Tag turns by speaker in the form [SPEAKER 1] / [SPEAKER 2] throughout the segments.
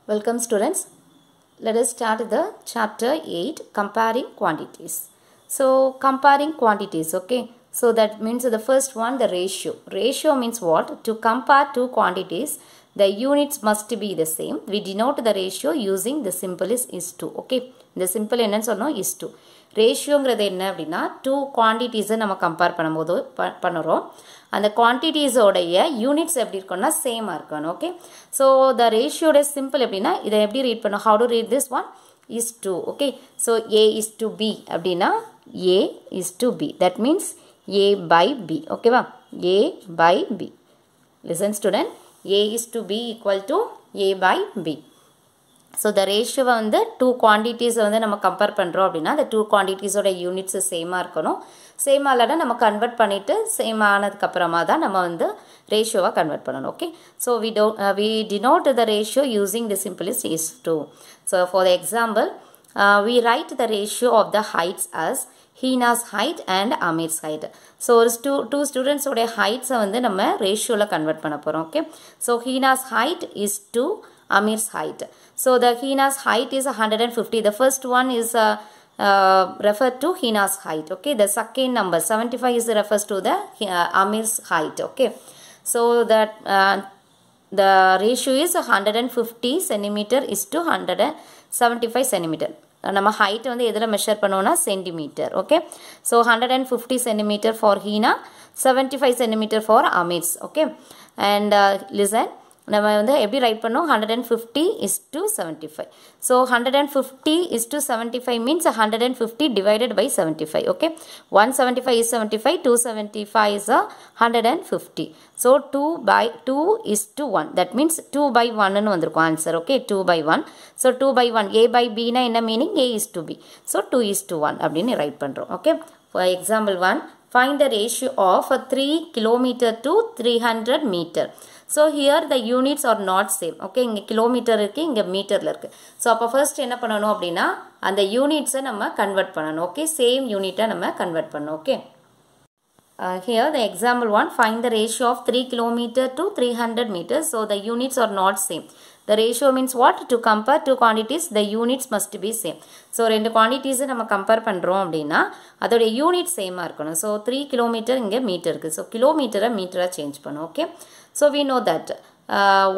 [SPEAKER 1] Welcome students. Let us start the chapter 8 comparing quantities. So comparing quantities, okay. So that means the first one, the ratio. Ratio means what? To compare two quantities, the units must be the same. We denote the ratio using the symbol is to, okay. The symbol என்னன்னு சொன்னோம் is to. ரேஷியோங்கிறது என்ன அப்படின்னா two குவான்டிட்டிஸை நம்ம compare பண்ணும்போது பண்ணுறோம். அந்த குவான்டிட்டிஸோடைய units எப்படி இருக்கும்னா சேமாக இருக்கணும். ஓகே, ஸோ த ரேஷியோட சிம்பிள் எப்படின்னா இதை எப்படி ரீட் பண்ணோம்? How to read this one? Is to. Okay, so a is to b அப்படின்னா a is to b, that means a by b. ஓகேவா? A by b. Listen student, a is to b equal to a by b. So the ரேஷியோவை வந்து two குவான்டிட்டிஸை வந்து நம்ம compare பண்ணுறோம் அப்படின்னா அந்த two குவான்டிட்டிஸோட units சேமாக இருக்கணும். சேமாக இல்லைனா நம்ம கன்வெர்ட் பண்ணிவிட்டு சேம் ஆனதுக்கப்புறமா தான் நம்ம வந்து ரேஷியோவை கன்வெர்ட் பண்ணணும். Okay, so we denote the ratio using the simple is to. So for the example, we write the ratio of the heights as Hina's height and Amir's height. So two students உடைய heights-ஐ வந்து நம்ம ரேஷியோவில் convert பண்ண போகிறோம். Okay, so Hina's height is to Amir's height. So the Hina's height is 150. The first one is referred to Hina's height. Okay, the second number 75 is refers to the Amir's height. Okay, so that the ratio is 150 centimeter is to 175 centimeter. நம்ம height வந்து எதில் measure பண்ணுவோம்னா centimetre. Okay, so 150 centimeter for Hina, 75 centimeter for Amir's. Okay, and listen, நம்ம வந்து எப்படி right பண்ணோம்? 150 is to 75. So 150 is to 75 means 150 divided by 75. Okay, 175 is 75, 275 is 150. So 2 is to 1. That means 2 by 1 ன்னு வந்திருக்கும் answer. Okay, 2 by 1. So 2 by 1, a by b னா என்ன meaning? a is to b. So 2 is to 1 அப்படின்னு right பண்ணுறோம். Okay, for example 1, find the ratio of 3 kilometer to 300 meter. So here the units are not same. Okay, இங்கே kilometre இருக்குது, இங்கே மீட்டரில் இருக்குது. So அப்போ ஃபர்ஸ்ட் என்ன பண்ணணும் அப்படின்னா அந்த யூனிட்ஸை நம்ம கன்வெர்ட் பண்ணணும். ஓகே, சேம் யூனிட்டை நம்ம கன்வெர்ட் பண்ணணும். Okay, here the example 1, find the ratio of 3 kilometer to 300 meters. So the units are not same. The ratio means what? To compare two quantities, the units must be same. So ரெண்டு குவான்டிட்டிஸை நம்ம compare பண்ணுறோம் அப்படின்னா அதோடைய unit சேமாக இருக்கணும். So 3 kilometre இங்கே metre இருக்குது. So கிலோமீட்டரை மீட்டராக சேஞ்ச் பண்ணும். Okay, so we know that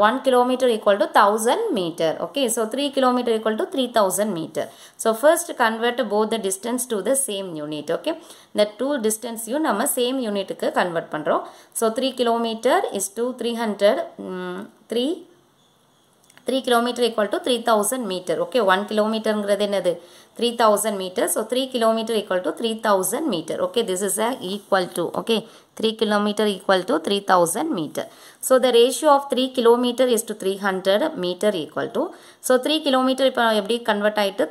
[SPEAKER 1] 1 kilometer equal to 1000 meter. Okay, so 3 kilometer equal to 3000 meter. So first convert both the distance to the same unit. Okay, the two distance you நம்ம same unit க்கு convert பண்றோம். So 3 kilometer is to 3 kilometer equal to 3000 meter. Okay, 1 kilometer ங்கிறது என்னது? 3000 meter. So 3 kilometer equal to 3000 meter. Okay, this is a equal to. Okay, 3 kilometer equal to 3000 meter. So the ratio of 3 kilometer is to 300 meter equal to. So 3 kilometer இப்போ எப்படி convert ஆயிட்டு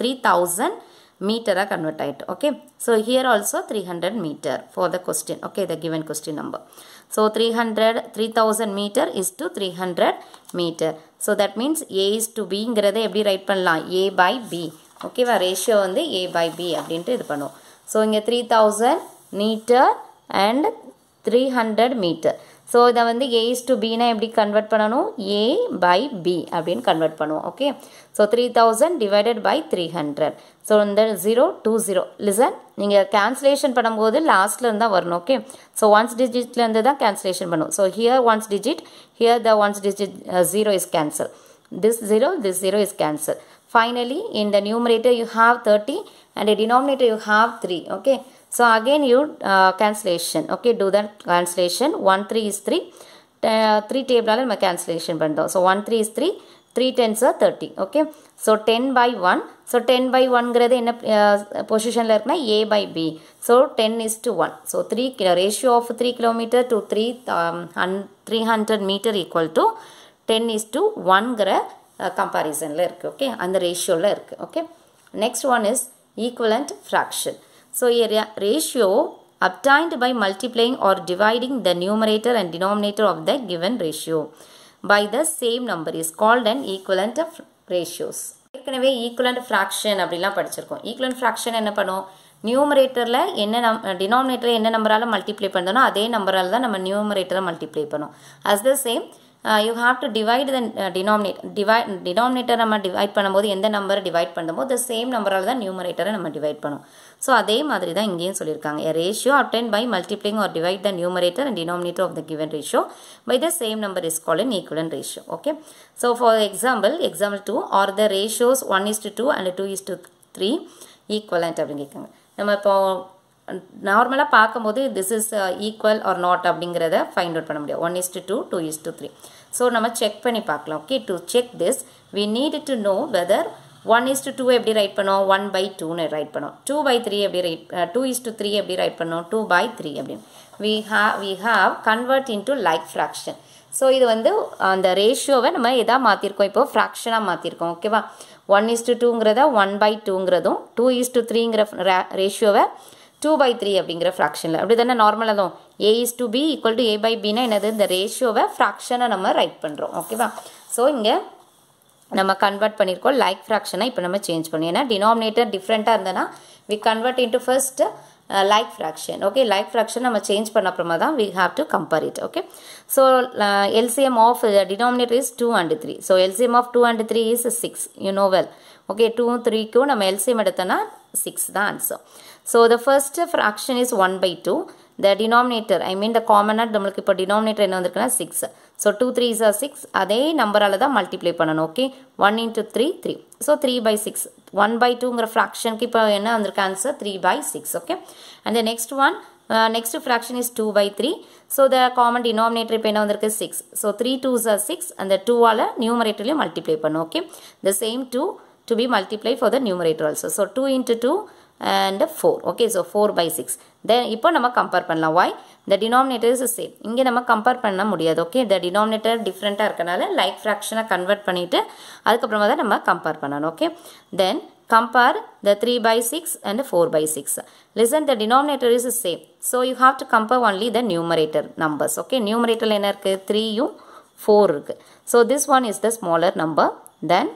[SPEAKER 1] 3000 meter convert ஆயிட்டு. Okay, so here also 300 meter for the question. Okay, the given question number. So 3000 meter is to 300 meter. So that means a is to b ங்கிறதை எப்படி right பண்ணலாம்? a by b. ஓகேவா? Ratio வந்து a by b அப்படின்ட்டு இது பண்ணுவோம். So இங்கே 3000 meter and 300 meter. So இதை வந்து a is to b னா எப்படி கன்வெர்ட் பண்ணணும்? a by b அப்படின்னு கன்வெர்ட் பண்ணுவோம். Okay, so 3000 divided by 300. So இந்த 0 2 0. லிசன், நீங்கள் கேன்சலேஷன் பண்ணும்போது லாஸ்ட்டில் இருந்தால் வரணும். ஓகே, ஸோ ஒன்ஸ் டிஜிட்லேருந்து தான் கேன்சலேஷன் பண்ணும். So here once digit, here the ones digit 0 is cancel. This 0 is cancel. Finally, in the numerator you have 30 and the denominator you have 3. Okay, so again you cancellation. Okay, do that cancellation. 1 3 is 3. 3 table நம்ம cancellation பண்ணுறோம். So 1 3 is 3. 3 10s are 30. Okay, so 10 by 1. So 10 by 1 ங்கிறது என்ன பொசிஷனில் இருக்குன்னா a by b. So 10 is to 1. So ratio of 3 kilometer to 300 meter equal to 10 is to 1ங்கிற கம்பேரிசனில் இருக்குது. Okay, அந்த ரேஷியோவில் இருக்குது. Okay, next one is equivalent fraction. So ratio obtained by multiplying or dividing the numerator and denominator of the given ratio by the same number is called an equivalent of ratios. ஏற்கனவே equivalent fraction அப்படிலாம் படிச்சிருக்கோம். Equivalent fraction என்ன பண்ணும்? நியூமரேட்டரில் என்ன டினாமினேட்டரில் என்ன நம்பரால் multiply பண்ணணும் அதே நம்பரால் தான் நம்ம நியூமரேட்டரை மல்டிப்ளை பண்ணோம். As the same you have to divide the denominator நம்ம divide பண்ணும்போது எந்த நம்பரை divide பண்ணும்போது the same நம்பரால் தான் numerator நம்ம divide பண்ணும். ஸோ அதே மாதிரி தான் இங்கேயும் சொல்லியிருக்காங்க. A ratio obtained by multiplying or divide the numerator and denominator of the given ratio by the same number is called an equivalent ratio. Okay. So for example 2 or the ratios 1:2 and 2:3 equivalent அப்படின்னு கேட்காங்க. நம்ம இப்போ நார்மலாக பார்க்கும்போது this is equal or not அப்படிங்கிறத find out பண்ண முடியும். 1:2 2:3. So நம்ம செக் பண்ணி பார்க்கலாம். Okay, to check this we need to know whether 1:2 எப்படி ரைட் பண்ணோம், 1/2ன்னு ரைட் பண்ணோம். 2/3 எப்படி ரைட் 2:3 எப்படி ரைட் பண்ணோம், 2/3 அப்படின்னு. we have convert into like fraction. So இது வந்து அந்த ரேஷியோவை நம்ம எதாக மாற்றிருக்கோம், இப்போ ஃப்ராக்ஷனாக மாற்றிருக்கோம். ஓகேவா, 1:2ங்கிறத 1/2ங்கிறதும் 2:3ங்கிற ரேஷியோவை 2/3 அப்படிங்கிற ஃப்ராக்ஷனில் அப்படி தானே நார்மலாக தான் a:b ஈக்குவல் டு a/bனா என்னது, இந்த ரேஷியோவை ஃப்ராக்ஷனை நம்ம ரைட் பண்ணுறோம். ஓகேவா, ஸோ இங்கே நம்ம கன்வெர்ட் பண்ணியிருக்கோம் லைக் ஃப்ராக்ஷனை இப்போ நம்ம சேஞ்ச் பண்ணி, ஏன்னா டினாமினேட்டர் டிஃப்ரெண்ட்டாக இருந்ததுன்னா we convert into first like fraction. Okay, like fraction நம்ம சேஞ்ச் பண்ண அப்புறமா தான் we have to compare it. Okay, so LCM of the denominator is 2 and 3. So LCM of 2 and 3 is 6, you know well. Okay, 2 3க்கு நம்ம LCM எடுத்தோன்னா 6 தான் answer. So the first fraction is 1/2. The denominator, I mean the common நம்மளுக்கு இப்போ denominator என்ன வந்திருக்குன்னா 6. So 2 3s are 6. அதே நம்பரால் தான் மல்டிப்ளை பண்ணணும். Okay, 1 into 3 3. So 3/6. 1/2ங்கிற ஃப்ராக்ஷனுக்கு இப்போ என்ன வந்திருக்கு answer 3/6. Okay, and the next one next fraction is 2/3. So the common denominator இப்போ என்ன வந்திருக்கு 6. So 3 2s are 6 and the 2ஆல் நியூமரேட்டர்லையும் multiply பண்ணும். Okay, the same 2 to be multiplied for the numerator also. So 2 into 2 and 4. Okay, so 4/6. then இப்போ நம்ம compare பண்ணலாம். why, the denominator is the same. இங்கே நம்ம compare பண்ண முடியாது. ஓகே, the denominator டிஃப்ரெண்ட்டாக இருக்கனால லைக் ஃப்ராக்ஷனை கன்வெர்ட் பண்ணிவிட்டு அதுக்கப்புறமா தான் நம்ம கம்பேர் பண்ணணும். Okay, then compare the 3/6 and 4/6. listen, the denominator is the same, so you have to compare only the numerator numbers. Okay, numerator என்ன இருக்குது 3யும் 4 இருக்குது. so this one is the smaller number than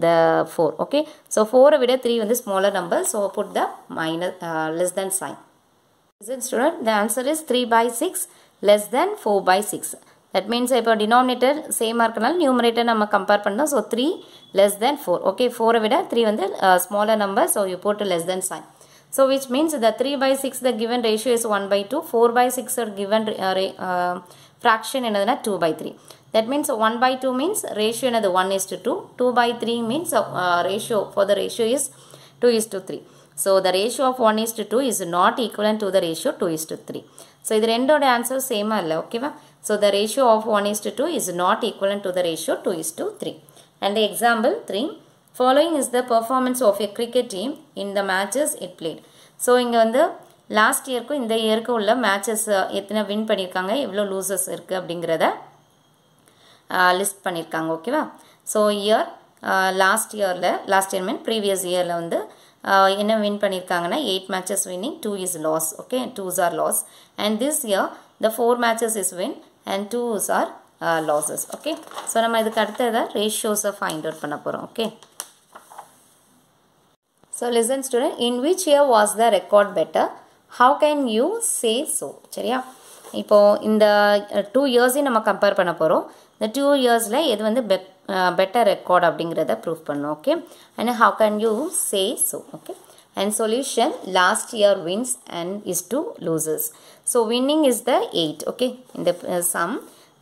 [SPEAKER 1] the 4. Okay, so 4 விட 3 வந்து smaller number, so put the minus less than sign. Listen student, the answer is 3/6 less than 4/6. that means இப்போ denominator same இருக்கனால numerator நம்ம compare பண்ணோம். so 3 less than 4. okay, 4 விட 3 வந்து smaller number, so you put less than sign. so which means the 3/6 the given ratio is 1/2. 4/6 are given fraction என்னதுன்னா 2/3. that means 1/2 means ratio another 1:2. 2/3 means ratio for the ratio is 2:3. so the ratio of 1:2 is not equivalent to the ratio 2:3. so இது ரெண்டோட answer சேமா இல்லை. ஓகேவா, so the ratio of 1:2 is not equivalent to the ratio 2:3. and the example 3, following is the performance of a cricket team in the matches it played. so இங்க வந்து last இயருக்கும் இந்த இயருக்கும் உள்ள matches எத்தனை வின் பண்ணியிருக்காங்க, எவ்வளோ லூசஸ் இருக்குது அப்படிங்கிறத list பண்ணியிருக்காங்க. ஓகேவா, ஸோ இயர் லாஸ்ட் இயர் மீன் ப்ரீவியஸ் இயரில் வந்து என்ன வின் பண்ணியிருக்காங்கன்னா 8 matches winning, 2 is loss. Okay, 2s are loss, and this year the 4 matches is win and 2s are losses. Okay, so நம்ம இதுக்கு அடுத்ததை ரேஷியோஸை ஃபைண்ட் அவுட் பண்ண போகிறோம். Okay, so listen student, in which year was the record better, how can you say so? சரியா, இப்போது இந்த 2 yearsையும் நம்ம compare பண்ண போகிறோம். இந்த 2 yearsல எது வந்து better record அப்படிங்கிறத ப்ரூஃப் பண்ணணும். Okay, and how can you say so? okay, and solution, last year wins and is 2 loses. so winning is the 8. okay, in the sum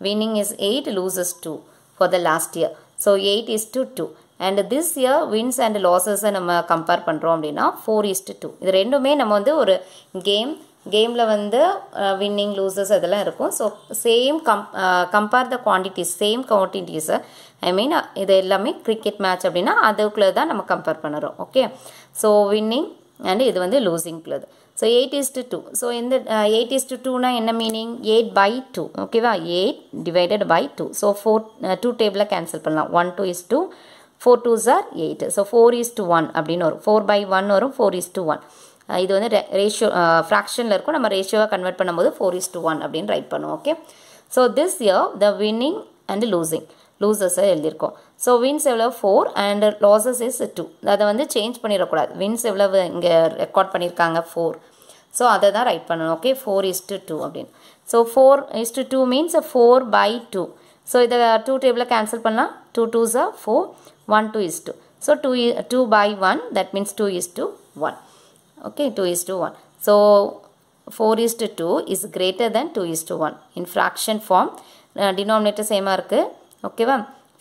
[SPEAKER 1] winning is 8, loses 2 for the last year. so 8 is to 2, and this year wins and losses நம்ம compare பண்ணுறோம் அப்படின்னா 4:2. இது ரெண்டுமே நம்ம வந்து ஒரு கேமில் வந்து வின்னிங் லூசஸ் அதெல்லாம் இருக்கும். So same compare the quantities, same குவான்டிட்டிஸை ஐ மீன் இது எல்லாமே கிரிக்கெட் மேட்ச் அப்படின்னா அதுக்குள்ளே தான் நம்ம கம்பேர் பண்ணுறோம். ஓகே, ஸோ வின்னிங் அண்ட் இது வந்து லூசிங்குள்ளது. ஸோ 8:2. ஸோ இந்த 8:2னா என்ன மீனிங், 8/2. ஓகேவா, 8 divided by 2. ஸோ 2 டேபிளில் கேன்சல் பண்ணலாம். 1 2 is 2, 4 2s are 8. ஸோ 4:1 அப்படின்னு வரும். 4/1 வரும், 4:1. இது வந்து ரேஷியோ ஃப்ராக்ஷனில் இருக்கும். நம்ம ரேஷியோவை கன்வெர்ட் பண்ணும்போது 4:1 அப்படின்னு ரைட் பண்ணுவோம். Okay, so this year the winning and லூசஸை எழுதியிருக்கோம். ஸோ வின்ஸ் எவ்வளோ 4 அண்ட் லாசஸ் இஸ் 2. அதை வந்து சேஞ்ச் பண்ணிடக்கூடாது. வின்ஸ் எவ்வளவு இங்கே ரெக்கார்ட் பண்ணியிருக்காங்க 4. ஸோ அதை தான் ரைட் பண்ணணும். ஓகே, 4:2 அப்படின்னு. So 4:2 means 4/2. So இதை 2 table cancel பண்ணலாம். 2 2s are 4, 1 2 is 2. So 2 by 1, that means 2 is to 1. Okay, 2 is to 1. So 4 is to 2 is greater than 2 is to 1. In fraction form, denominator same இருக்கு. Okay,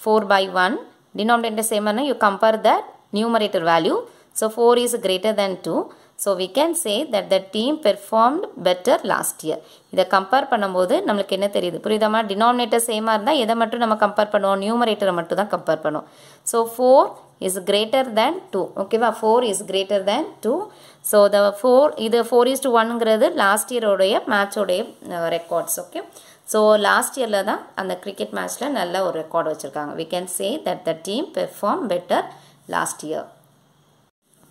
[SPEAKER 1] 4 by 1, denominator same ஆனா you compare the numerator value. So 4 is greater than 2. So we can say that the team performed better last year. இதை compare பண்ணும்போது நம்மளுக்கு என்ன தெரியுது புரியுதாமா? Denominator சேமாக இருந்தால் எதை மட்டும் நம்ம கம்பேர் பண்ணுவோம்? நியூமரேட்டரை மட்டும் தான் கம்பேர் பண்ணுவோம். So 4 is greater than 2. ஓகேவா? 4 is greater than 2. So the 4 இது 4 is to 1ங்கிறது லாஸ்ட் இயரோடைய மேட்சோடைய ரெக்கார்ட்ஸ். ஓகே, ஸோ லாஸ்ட் இயரில் தான் அந்த கிரிக்கெட் மேட்ச்சில் நல்ல ஒரு ரெக்கார்டு வச்சுருக்காங்க. We can say that the team performed better last year.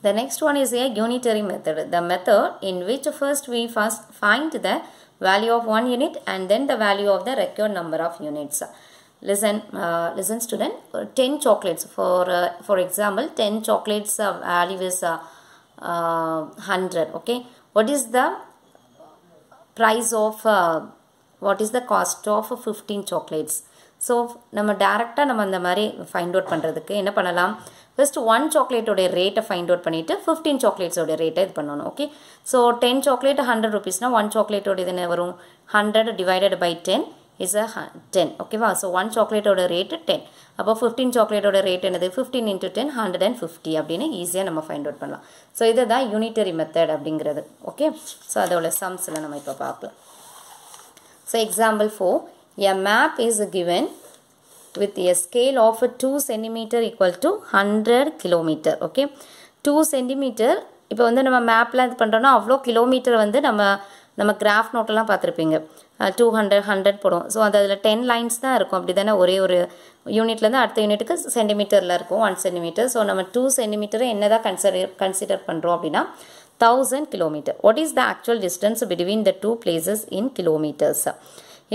[SPEAKER 1] The next one is a unitary method. The method in which first we find the value of one unit and then the value of the required number of units. Listen student, 10 chocolates for example 10 chocolates value is 100. Okay, what is the price of what is the cost of 15 chocolates? So நம்ம டைரெக்டாக நம்ம அந்த மாதிரி find out பண்ணுறதுக்கு என்ன பண்ணலாம்? First 1 சாக்லேட்டோடைய ரேட்டை find out பண்ணிவிட்டு 15 சாக்லேட்ஸோடைய ரேட்டை இது பண்ணணும். ஓகே, ஸோ 10 சாக்லேட் 100 rupeesனா 1 சாக்லேட்டோட இது என்ன வரும்? 100 divided by 10 is a 10. ஓகேவா? ஸோ 1 சாக்லேட்டோட ரேட்டு 10. அப்போ 15 சாக்லேட்டோட ரேட் என்னது? 15 into 10 150 அப்படின்னு ஈஸியாக நம்ம ஃபைண்ட் அவுட் பண்ணலாம். ஸோ இதை தான் யூனிட்டரி மெத்தட் அப்படிங்கிறது. ஓகே, ஸோ அதோட சம்ஸில் நம்ம இப்போ பார்க்கலாம். So example 4, a map is given with a scale of 2 cm equal to 100 km. Okay, 2 cm இப்போ வந்து நம்ம மேப்லாம் இது பண்ணுறோன்னா அவ்வளோ கிலோமீட்டர் வந்து நம்ம கிராஃப் நோட்டெல்லாம் பார்த்துருப்பீங்க. 200 100 போடும். ஸோ அதில் 10 லைன்ஸ் தான் இருக்கும். அப்படி தானே ஒரே ஒரு யூனிட்லேருந்து அடுத்த யூனிட்டுக்கு சென்டிமீட்டரில் இருக்கும் 1 cm. ஸோ நம்ம 2 cm என்ன தான் கன்சிடர் பண்ணுறோம் அப்படின்னா 1000 km. What is the actual distance between the two places in kilometers?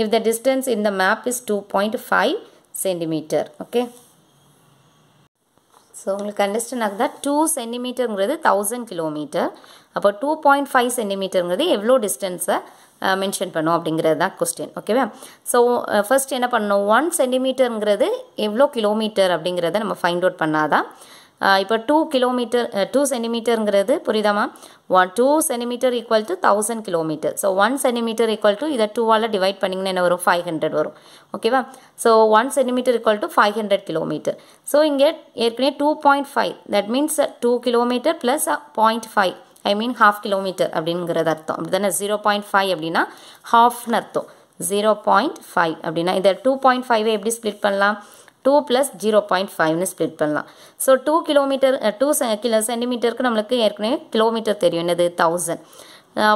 [SPEAKER 1] If the distance in the map is 2.5 centimeter. Okay, so உங்களுக்கு அண்டர்ஸ்டாண்ட் ஆகுதா? 2 சென்டிமீட்டருங்கிறது 1000 கிலோமீட்டர். அப்போ 2.5 சென்டிமீட்டருங்கிறது எவ்வளோ டிஸ்டன்ஸை மென்ஷன் பண்ணும் அப்படிங்கிறது தான் கொஸ்டின். ஓகேவா? ஸோ ஃபர்ஸ்ட் என்ன பண்ணணும்? 1 சென்டிமீட்டருங்கிறது எவ்வளோ கிலோமீட்டர் அப்படிங்கிறத நம்ம ஃபைண்ட் அவுட் பண்ணாதான். இப்போ 2 சென்டிமீட்டருங்கிறது புரியுதாமா? 2 centimetre equal to 1000 kilometre. So 1 centimetre equal to இதை 2ஆல் டிவைட் பண்ணிங்கன்னா என்ன வரும்? 500 வரும். ஓகேவா? So 1 centimetre equal to 500 kilometre. So இங்கே ஏற்கனவே 2.5, that means 2 kilometre plus 0.5, I mean half kilometre அப்படிங்கிறது அர்த்தம். அப்படி தானே? 0.5 அப்படின்னா ஹாஃப்னு அர்த்தம். 0.5 அப்படின்னா இதை 2.5 எப்படி ஸ்ப்ளிட் பண்ணலாம்? 2 plus 0.5னு ஸ்ப்ளிட் பண்ணலாம். ஸோ 2 கிலோமீட்டர் 2 சென்டிமீட்டருக்கு நம்மளுக்கு ஏற்கனவே கிலோமீட்டர் தெரியும், என்னது? 1000.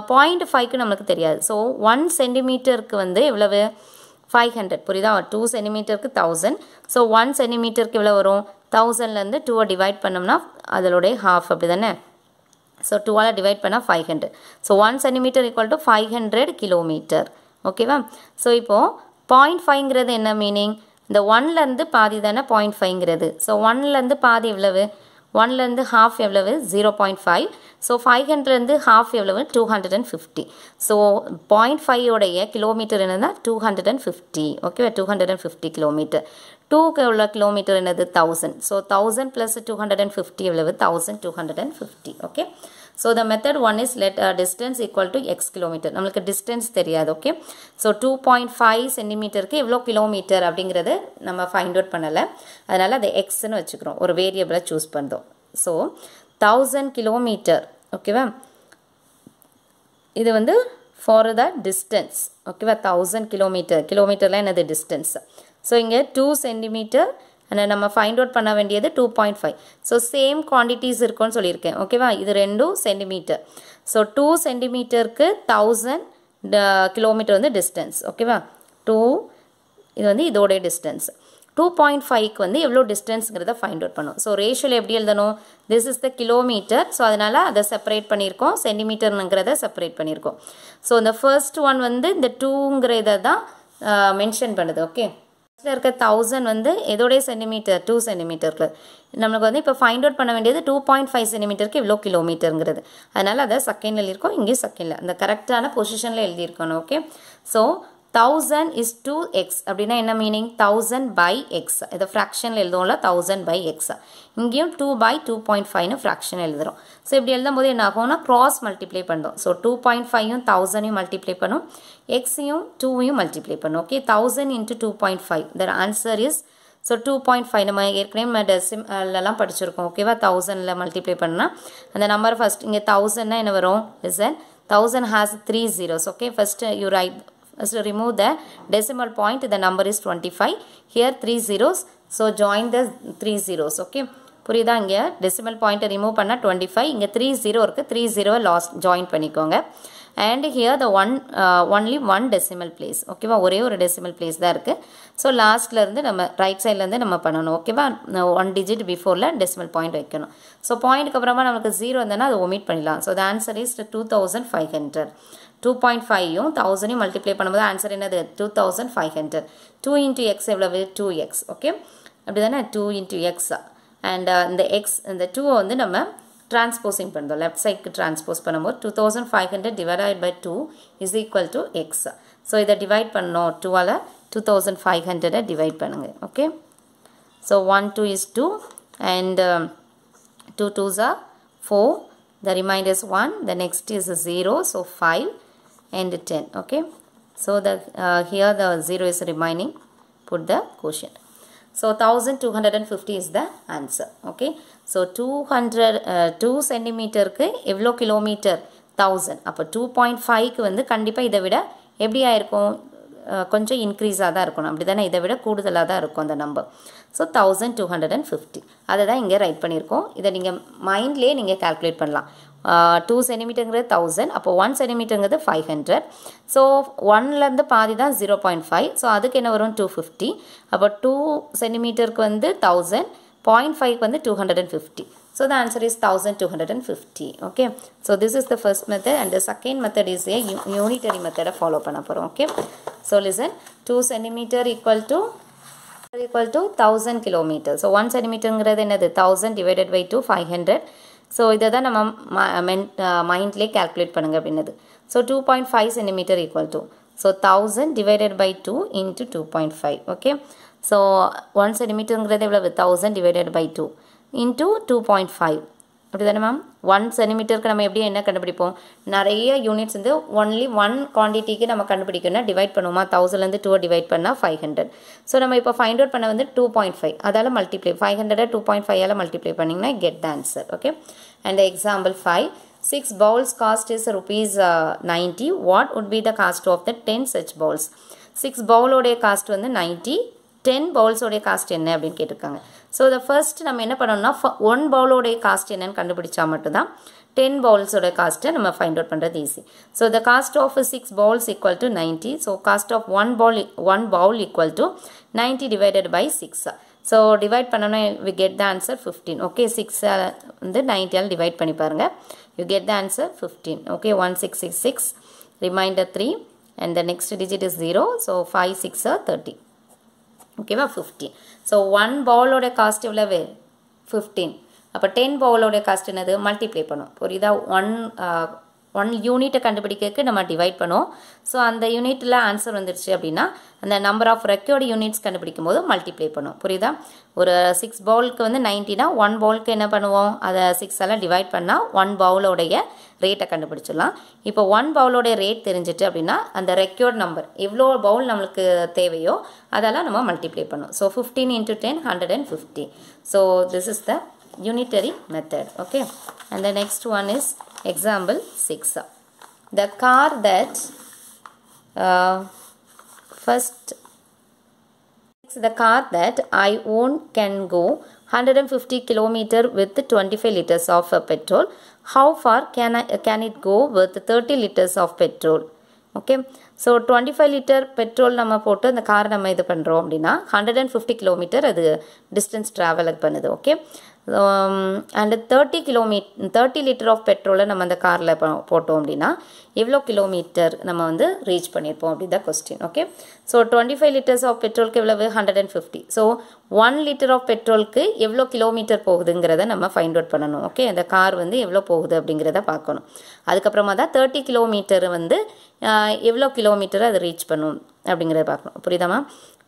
[SPEAKER 1] 0.5க்கு நம்மளுக்கு தெரியாது. ஸோ 1 சென்டிமீட்டருக்கு வந்து எவ்வளவு? 500. புரியுதா? 2 சென்டிமீட்டருக்கு 1000. ஸோ 1 சென்டிமீட்டருக்கு எவ்வளோ வரும்? 1000லேருந்து 2 டிவைட் பண்ணோம்னா அதோடைய ஹாஃப். அப்படி தானே? ஸோ 2ஆல் டிவைட் பண்ணால் 500. So 1 centimetre equal to 500 kilometre. ஓகேவா? ஸோ இப்போது 0.5ங்கிறது என்ன மீனிங்? இந்த 1லேருந்து பாதி தானே 0.5ங்கிறது. ஸோ 1லேருந்து பாதி எவ்வளவு? 1லேருந்து ஹாஃப் எவ்வளவு? 0.5. ஸோ 500லேருந்து ஹாஃப் எவ்வளவு? 250. ஸோ 0.5 கிலோமீட்டர் என்னன்னா 250. ஓகேவா? 250 கிலோமீட்டர். 2க்கு உள்ள கிலோமீட்டர் என்னது? 1000. ஸோ 1000 ப்ளஸ் 250 எவ்வளவு? 1250. Okay, so the method 1 is let distance equal to X kilometre. நம்மளுக்கு டிஸ்டன்ஸ் தெரியாது. ஓகே, ஸோ 2.5 சென்டிமீட்டருக்கு எவ்வளோ கிலோமீட்டர் அப்படிங்கிறது நம்ம ஃபைண்ட் அவுட் பண்ணலை. அதனால் அதை எக்ஸ்ன்னு வச்சுக்கிறோம், ஒரு வேரியபிளை சூஸ் பண்ணுறோம். So 1000 kilometre. ஓகேவா? இது வந்து ஃபார் த டிஸ்டன்ஸ். ஓகேவா? 1000 கிலோமீட்டர். கிலோமீட்டர்லாம் என்னது? டிஸ்டன்ஸ். ஸோ இங்கே 2 சென்டிமீட்டர் நம்ம ஃபைண்ட் அவுட் பண்ண வேண்டியது 2.5. ஸோ சேம் குவான்டிட்டிஸ் இருக்குன்னு சொல்லியிருக்கேன். ஓகேவா? இது 2 சென்டிமீட்டர். ஸோ 2 சென்டிமீட்டருக்கு 1000 கிலோமீட்டர் வந்து டிஸ்டன்ஸ். ஓகேவா? 2 இது வந்து இதோடைய டிஸ்டன்ஸ். 2.5க்கு வந்து எவ்வளோ டிஸ்டன்ஸுங்கிறத ஃபைண்ட் அவுட் பண்ணும். ஸோ ரேஷியோவில் எப்படி எழுதணும்? This is the kilometre. So அதனால் அதை செப்பரேட் பண்ணியிருக்கோம், சென்டிமீட்டருங்கிறத செப்பரேட் பண்ணியிருக்கோம். ஸோ இந்த ஃபர்ஸ்ட் ஒன் வந்து இந்த 2ங்கிற இதை தான் மென்ஷன் பண்ணுது. ஓகே, இருக்க 1000 வந்து எதோடைய சென்டிமீட்டர்? 2 சென்டிமீட்டருக்கு. நம்மளுக்கு வந்து இப்போ ஃபைண்ட் அவுட் பண்ண வேண்டியது 2.5 சென்டிமீட்டருக்கு இவ்வளோ கிலோமீட்டருங்கிறது. அதனால் அதை செகண்டில் இருக்கும், இங்கேயும் செகண்டில் அந்த கரெக்டான பொசிஷனில் எழுதியிருக்கணும். ஓகே, ஸோ 1000 is 2x அப்படின்னா என்ன மீனிங் 1000 by x இதை ஃப்ராக்ஷனில் எழுதுவோம்ல 1000 by x இங்கேயும் 2 by 2.5னு ஃப்ராக்ஷன் எழுதுகிறோம் ஸோ இப்படி எழுதும் போது என்ன ஆகும்னா க்ராஸ் மல்டிப்ளை பண்ணுறோம் ஸோ 2.5யும் 1000யும் மல்டிப்ளை பண்ணும் எக்ஸையும் 2யும் மல்டிப்ளை பண்ணும் okay 1000 into 2.5 the answer is so 2.5 நம்ம ஏற்கனவே டெசிமல்லாம் படிச்சிருக்கோம் ஓகேவா 1000ல் மல்டிப்ளை பண்ணால் அந்த நம்பர் ஃபஸ்ட் இங்கே 1000னா என்ன வரும் listen 1000 has 3 zeros okay first you write so remove the decimal point the number is 25 here 3 zeros so join the 3 zeros okay புரியுதா இங்கே decimal point remove பண்ணா 25 இங்கே 3 0 இருக்கு 3 0 லாஸ்ட் ஜாயின் பண்ணிக்கோங்க and here the only one decimal place ஓகேவா ஒரே ஒரு decimal place தான் இருக்கு ஸோ லாஸ்ட்ல இருந்து நம்ம ரைட் சைட்ல இருந்து நம்ம பண்ணணும் ஓகேவா 1 digit பிஃபோர்ல decimal point வைக்கணும் ஸோ பாயிண்ட்க்கு அப்புறமா நமக்கு 0 இருந்தனா அதை ஒமிட் பண்ணிடலாம் ஸோ the answer is 2500 2.5யும் 1000யும் மல்டிப்ளை பண்ணும்போது ஆன்சர் என்னது 2500 2 into x எவ்வளவு 2x ஓகே அப்படிதானே 2 into x and இந்த x இந்த 2 வந்து நம்ம டிரான்ஸ்போசிங் பண்ணுறோம் லெஃப்ட் சைடுக்கு டிரான்ஸ்போஸ் பண்ணும்போது 2500 divided by 2 is equal to x so இதை டிவைட் பண்ணோம் 2ஆல் 2500 டிவைட் பண்ணுங்க okay so 1 2 is 2 and 2 2s are 4 the remainder is 1 the next is 0 so 5 and 10 okay so the here the 0 is remaining put the quotient so 1250 is the answer okay so 2 centimeter க்கு எவ்வளோ kilometre 1000 அப்போ 2.5 க்கு வந்து கண்டிப்பா இதை விட எப்படி ஆயிருக்கும் கொஞ்சம் இன்க்ரீஸாக தான் இருக்கணும் அப்படி தானே இதை விட கூடுதலாக தான் இருக்கும் அந்த நம்பர் ஸோ 1250 அதை தான் இங்கே ரைட் பண்ணியிருக்கோம் இதை நீங்கள் மைண்ட்லேயே நீங்கள் கால்குலேட் பண்ணலாம் 2 சென்டிமீட்டருங்கிறது 1000 அப்போ 1 சென்டிமீட்டருங்கிறது 500 ஸோ 1லேருந்து பாதி தான் 0.5 ஸோ அதுக்கு என்ன வரும் 250 அப்போ 2 சென்டிமீட்டருக்கு வந்து 1000 0.5க்கு வந்து 250 so the answer is 1250 okay so this is the first method and the second method is a unitary method follow பண்ண போறோம் okay so listen 2 centimeter equal to 1000 kilometer so 1 centimeter ங்கிறது என்னது 1000 divided by 2 500 so இத தான் நம்ம மைண்ட்லயே calculate பண்ணுங்க அப்படினது so 2.5 centimeter equal to so 1000 divided by 2 into 2.5 okay so 1 centimeter ங்கிறது எவ்வளவு 1000 divided by 2 into 2.5 அப்படிதானே மேம் 1 சென்டிமீட்டருக்கு நம்ம எப்படி என்ன கண்டுபிடிப்போம் நிறைய யூனிட்ஸ் வந்து ஒன்லி 1 குவாண்டிட்டிக்கு நம்ம கண்டுபிடிக்கணும்னா டிவைட் பண்ணுவோமா 1000லேருந்து 2 டிவைட் பண்ணால் 500 ஸோ நம்ம இப்போ ஃபைண்ட் அவுட் பண்ண வந்து 2.5 அதால் மல்டிப்ளை 500 2.5ஆல் மல்டிப்ளை பண்ணிங்கன்னா get the answer okay and example 5 6 bowls cost is rupees 90 what would be the cost of the 10 such bowls 6 bowlோடைய cost வந்து 90 10 bowlஸோடைய காஸ்ட் என்ன அப்படின்னு கேட்டிருக்காங்க ஸோ the first நம்ம என்ன பண்ணணும்னா 1 bowlோடைய காஸ்ட் என்னன்னு கண்டுபிடிச்சா மட்டும்தான் 10 bowlஸோடைய காஸ்ட்டை நம்ம ஃபைண்ட் அவுட் பண்ணுறது easy so the cost of 6 bowls equal to 90 so cost of 1 bowl equal to 90 divided by 6 so divide பண்ணோன்னா we get the answer 15 okay 6 வந்து 90ஆல் டிவைட் பண்ணி பாருங்க you get the answer 15 okay 1666 remainder 3 and the next digit is 0 so 5 6 are 30 ஓகேவா 50 so 1 பவுலோட cost எவ்வளவு 15 அப்போ 10 பவுலோட cost என்னது multiply பண்ணும் புரியுதா 1 யூனிட்டை கண்டுபிடிக்கிறதுக்கு நம்ம டிவைட் பண்ணுவோம் ஸோ அந்த யூனிட்டில் ஆன்சர் வந்துருச்சு அப்படின்னா அந்த நம்பர் ஆஃப் ரெக்கார்டு யூனிட்ஸ் கண்டுபிடிக்கும் போது மல்டிப்ளை பண்ணுவோம் புரியுதா ஒரு 6 பவுலுக்கு வந்து 90னா 1 பவுலுக்கு என்ன பண்ணுவோம் அதை 6ஆல் டிவைட் பண்ணால் 1 பவுலோடைய ரேட்டை கண்டுபிடிச்சிடலாம் இப்போ 1 பவுலோடைய ரேட் தெரிஞ்சிட்டு அப்படின்னா அந்த ரெக்கார்ட் நம்பர் எவ்வளோ பவுல் நம்மளுக்கு தேவையோ அதெல்லாம் நம்ம மல்டிப்ளை பண்ணுவோம் so 15 into 10 150 so this is the unitary method okay and the next one is example 6 the car that the car that I own can go 150 kilometer with 25 liters of petrol how far can it go with 30 liters of petrol okay so 25 liter petrol நம்ம போட்டு அந்த car நம்ம இது பண்றோம் அப்படினா 150 km அது distance travel பண்ணுது okay and 30 liter of petrol நம்ம அந்த கார்ல போட்டோம் அப்படினா எவ்வளவு கிலோமீட்டர் நம்ம வந்து ரீச் பண்ணிருப்போம் அப்படி தான் question okay so 25 liters of petrol க்கு எவ்வளவு 150 சோ 1 liter of petrol க்கு எவ்வளவு கிலோமீட்டர் போகுதுங்கறத நம்ம ஃபைண்ட் அவுட் பண்ணனும் ஓகே அந்த கார் வந்து எவ்வளவு போகுது அப்படிங்கறத பார்க்கணும் அதுக்கு அப்புறமா தான் 30 கிலோமீட்டர் வந்து எவ்வளவு கிலோமீட்டர் அது ரீச் பண்ணும் அப்படிங்கிறத பார்க்கணும். புரியுதாமா?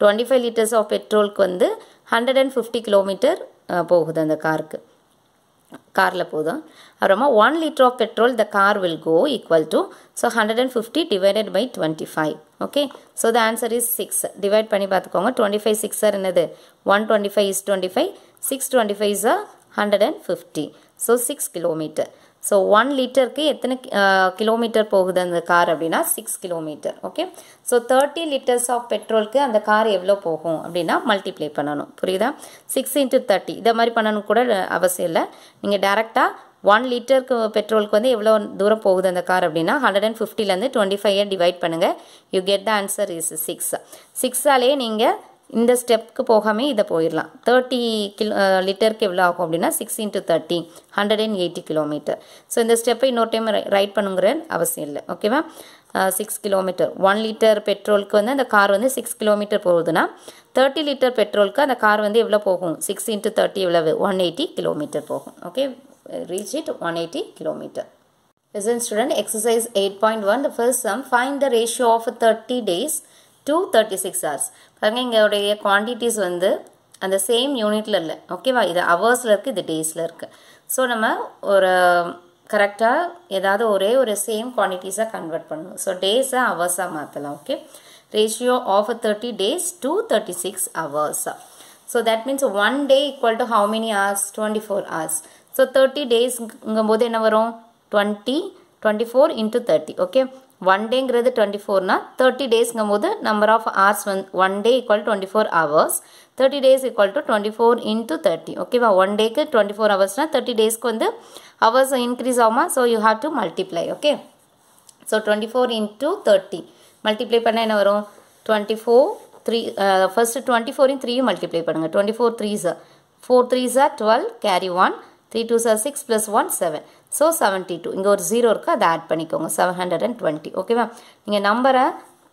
[SPEAKER 1] 25 liters ஆஃப் பெட்ரோலுக்கு வந்து 150 கிலோமீட்டர் போகுது அந்த காரில் போதும். அப்புறமா 1 liter of petrol the car will go equal to, so 150 divided by 25. okay, so the answer is 6. divide பண்ணி பார்த்துக்கோங்க. 25 6 are என்னது? 125 is 25, 625 is 150, so 6 kilometer. So 1 லிட்டருக்கு எத்தனை கிலோமீட்டர் போகுது அந்த கார் அப்படின்னா 6 kilometre. Okay, so 30 liters of பெட்ரோலுக்கு அந்த கார் எவ்வளோ போகும் அப்படின்னா மல்டிப்ளை பண்ணணும். புரியுதா? 6 into 30 இதை மாதிரி பண்ணணும் கூட அவசியம் இல்லை. நீங்கள் டேரெக்டாக 1 லிட்டருக்கு பெட்ரோலுக்கு வந்து எவ்வளோ தூரம் போகுது அந்த கார் அப்படின்னா 150லேருந்து 25 டிவைட் பண்ணுங்கள். You get the answer is 6. 6ஆலே நீங்கள் இந்த ஸ்டெப்புக்கு போகாமே இதை போயிடலாம். 30 லிட்டருக்கு எவ்வளோ ஆகும் அப்படின்னா 6 into 30 180 கிலோமீட்டர். ஸோ இந்த ஸ்டெப்பை இன்னொரு டைம் ரைட் பண்ணுங்கிற அவசியம் இல்லை. ஓகேவா? 6 கிலோமீட்டர் 1 லிட்டர் பெட்ரோலுக்கு வந்து அந்த கார் வந்து 6 கிலோமீட்டர் போகுதுன்னா 30 லிட்டர் பெட்ரோலுக்கு அந்த கார் வந்து எவ்வளோ போகும்? 6 into 30 எவ்வளவு? 180 கிலோமீட்டர் போகும். Okay, reach it 180 kilometer. Listen student, exercise 8.1. the first sum, find the ratio of 30 days to 36 hours. பாருங்க இங்கோடைய குவான்டிட்டிஸ் வந்து அந்த சேம் யூனிட்ல இல்லை. ஓகேவா? இது ஹவர்ஸில் இருக்குது, இது டேஸில் இருக்குது. ஸோ நம்ம ஒரு கரெக்டாக ஏதாவது ஒரு சேம் குவான்டிட்டிஸாக கன்வெர்ட் பண்ணணும். ஸோ டேஸை ஹவர்ஸாக மாற்றலாம். Okay, ratio of 30 days to 36 hours. So that means 1 day equal to how many hours? 24 hours. So 30 daysங்கும் போது என்ன வரும்? 24 into 30. ஓகே, 1 டேங்கிறது 24னா 30 daysங்கும் போது நம்பர் ஆஃப் ஹவர்ஸ் வந்து 1 day equal 24 hours, 30 days equal to 24 into 30. ஓகேவா? 1 டேக்கு 24 ஹவர்ஸ்னா 30 daysக்கு வந்து ஹவர்ஸ் இன்க்ரீஸ் ஆகுமா? So you have to multiply. Okay, so 24 into 30 multiply பண்ணால் என்ன வரும்? 24 3 ஃபர்ஸ்ட் 24 3 மல்டிப்ளை பண்ணுங்கள். 24 3s 4 3s 12, carry 1, 3 2s 6 plus 1 7. So 72. இங்கே ஒரு 0 இருக்குது, அதை ஆட் பண்ணிக்கோங்க. 720. ஓகேவா? நீங்கள் நம்பரை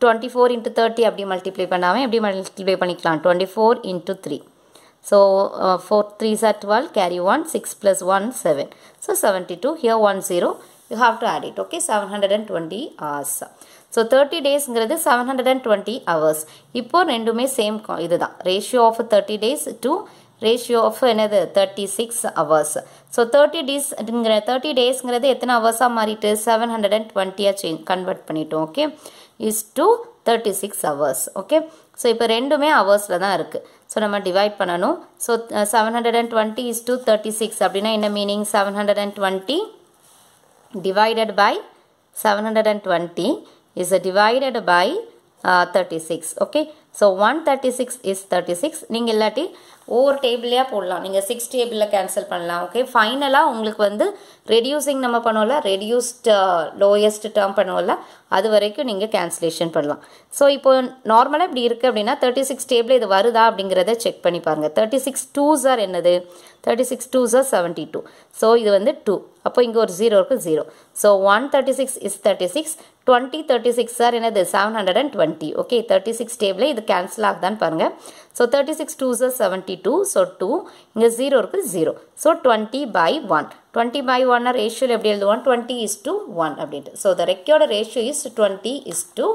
[SPEAKER 1] 24 into 30 அப்படி மல்டிப்ளை பண்ணாமல் எப்படி மல்டிப்ளை பண்ணிக்கலாம்? 24 into 3. So 4 3s 12, carry 1, 6 plus 1 7. So 72. here 1 0. you have to add it. Okay, 720 hours. So 30 daysங்கிறது 720 hours. இப்போ ரெண்டுமே சேம் இதுதான். Ratio of 30 days to ratio of என்னது? 36 hours. ஸோ 30 daysங்கிறது எத்தனை ஹவர்ஸாக மாறிட்டு 720 கன்வெர்ட் பண்ணிட்டோம். Okay, is to 36 hours. Okay, so இப்போ ரெண்டுமே ஹவர்ஸில் தான் இருக்குது. ஸோ நம்ம டிவைட் பண்ணணும். ஸோ 720 is to 36 அப்படின்னா என்ன meaning? 720 divided by 720 is divided by 36. Okay, so 136 is 36. நீங்கள் இல்லாட்டி ஒவ்வொரு டேபிளையாக போடலாம். நீங்கள் 6 டேபிளில் கேன்சல் பண்ணலாம். ஓகே, ஃபைனலாக உங்களுக்கு வந்து ரெடியூசிங் நம்ம பண்ணுவோம்ல, ரெடியூஸ்ட் லோயஸ்ட் டேர்ம் பண்ணுவோம்ல, அது வரைக்கும் நீங்கள் கேன்சலேஷன் பண்ணலாம். ஸோ இப்போ நார்மலாக இப்படி இருக்குது அப்படின்னா 36 டேபிள் இது வருதா அப்படிங்கிறத செக் பண்ணி பாருங்கள். 36 2s are என்னது? 36 2s are 72. ஸோ இது வந்து 2. அப்போ இங்கே ஒரு 0 இருக்குது, 0. So 136 is 36. 36 are என்னது? 720. ஓகே, 36 டேபிள் இது கேன்சல் ஆகுதான்னு பாருங்கள். So 36 2s are 72. ஸோ 2 இங்கே 0 இருக்குது, 0. So 20 by 1. 20 by 1 ரேஷியோவில் எப்படி எழுதுவோம்? 20 is to 1 அப்படின்ட்டு. ஸோ த ரெக்கியோட ரேஷியோ இஸ் 20 is to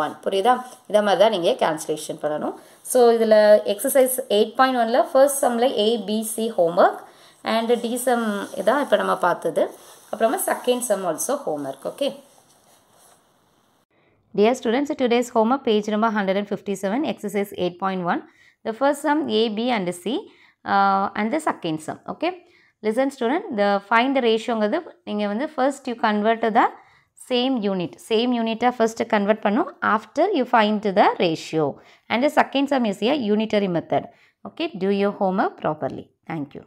[SPEAKER 1] 1. புரியுதா? இதை மாதிரி தான் நீங்கள் கேன்சலேஷன் பண்ணணும். ஸோ இதில் எக்ஸசைஸ் 8.1ல் ஃபர்ஸ்ட் சம்மில் ABC homework and D sum இதான் இப்போ நம்ம பார்த்தது. அப்புறமா second sum also homework. Okay, dear students, today's homework page number 157, exercise 8.1. the first sum A, B and C and the second sum. okay, listen student, the find the ratio ங்கிறது நீங்கள் வந்து first you convert the same unit first convert பண்ணும், after you find the ratio, and the second sum is a unitary method. okay, do your homework properly. Thank you.